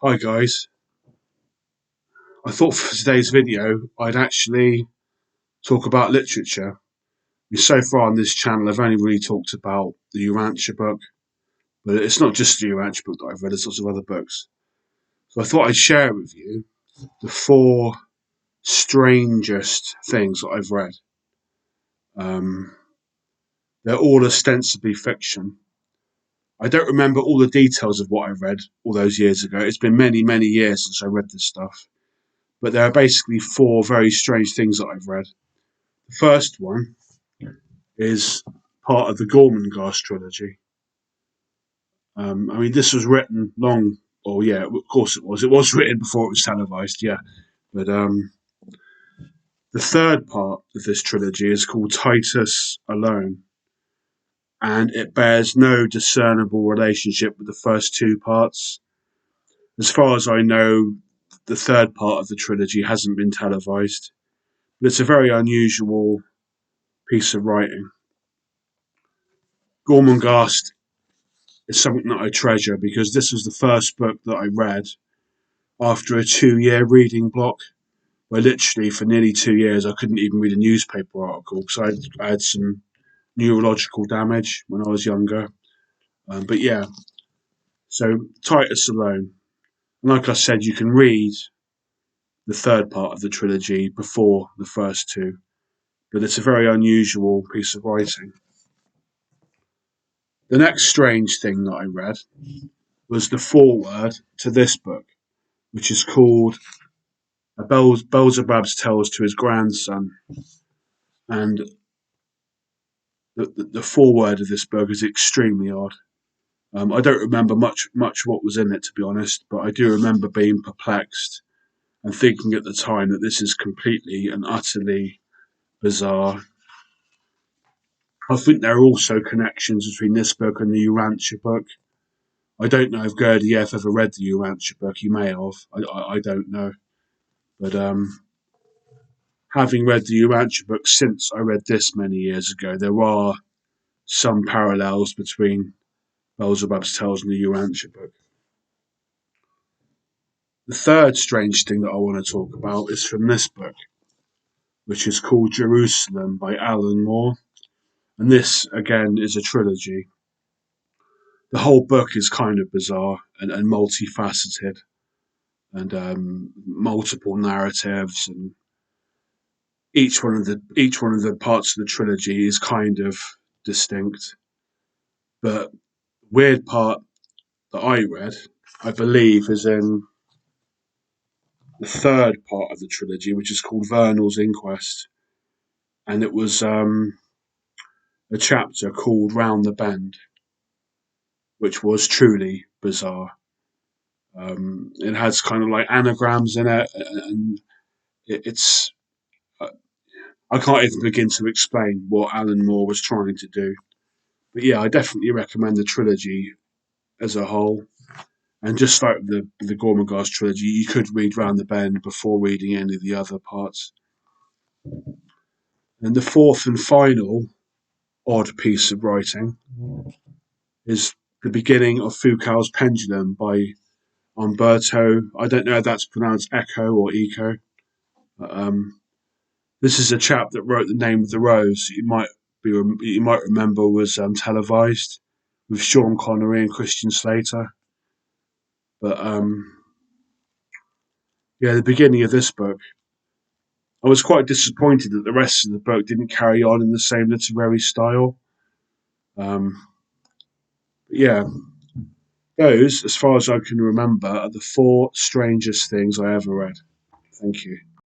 Hi guys, I thought for today's video I'd actually talk about literature. So far on this channel I've only really talked about the Urantia book, but it's not just the Urantia book that I've read, there's lots of other books. So I thought I'd share with you the four strangest things that I've read. They're all ostensibly fiction. I don't remember all the details of what I read all those years ago. It's been many, many years since I read this stuff. But there are basically four very strange things that I've read. The first one is part of the Gormenghast trilogy. This was written long. Oh yeah, of course it was. It was written before it was televised. Yeah, but the third part of this trilogy is called Titus Alone, and it bears no discernible relationship with the first two parts. As far as I know, the third part of the trilogy hasn't been televised, but it's a very unusual piece of writing. Gormenghast is something that I treasure because this was the first book that I read after a 2-year reading block, where literally for nearly 2 years I couldn't even read a newspaper article because I had some neurological damage when I was younger. But yeah, so Titus Alone. And like I said, you can read the third part of the trilogy before the first two, but it's a very unusual piece of writing. The next strange thing that I read was the foreword to this book, which is called Beelzebub's Tales to His Grandson. And the foreword of this book is extremely odd. I don't remember much what was in it, to be honest, but I do remember being perplexed and thinking at the time that this is completely and utterly bizarre. I think there are also connections between this book and the Urantia book. I don't know if Gurdjieff ever read the Urantia book. He may have. I don't know. But having read the Urantia book since I read this many years ago, there are some parallels between Beelzebub's Tales and the Urantia book. The third strange thing that I want to talk about is from this book, which is called Jerusalem by Alan Moore. And this, again, is a trilogy. The whole book is kind of bizarre and multifaceted and multiple narratives, and each one of the parts of the trilogy is kind of distinct. But weird part that I read, I believe, is in the third part of the trilogy, which is called Vernal's Inquest, and it was a chapter called Round the Bend, which was truly bizarre. It has kind of like anagrams in it, and it's I can't even begin to explain what Alan Moore was trying to do. But yeah, I definitely recommend the trilogy as a whole. And just like the Gormenghast trilogy, you could read Round the Bend before reading any of the other parts. And the fourth and final odd piece of writing is the beginning of Foucault's Pendulum by Umberto. I don't know if that's pronounced Echo or Eco. But, this is a chap that wrote The Name of the Rose. You might remember was televised with Sean Connery and Christian Slater. But yeah, the beginning of this book, I was quite disappointed that the rest of the book didn't carry on in the same literary style. But yeah, those, as far as I can remember, are the four strangest things I ever read. Thank you.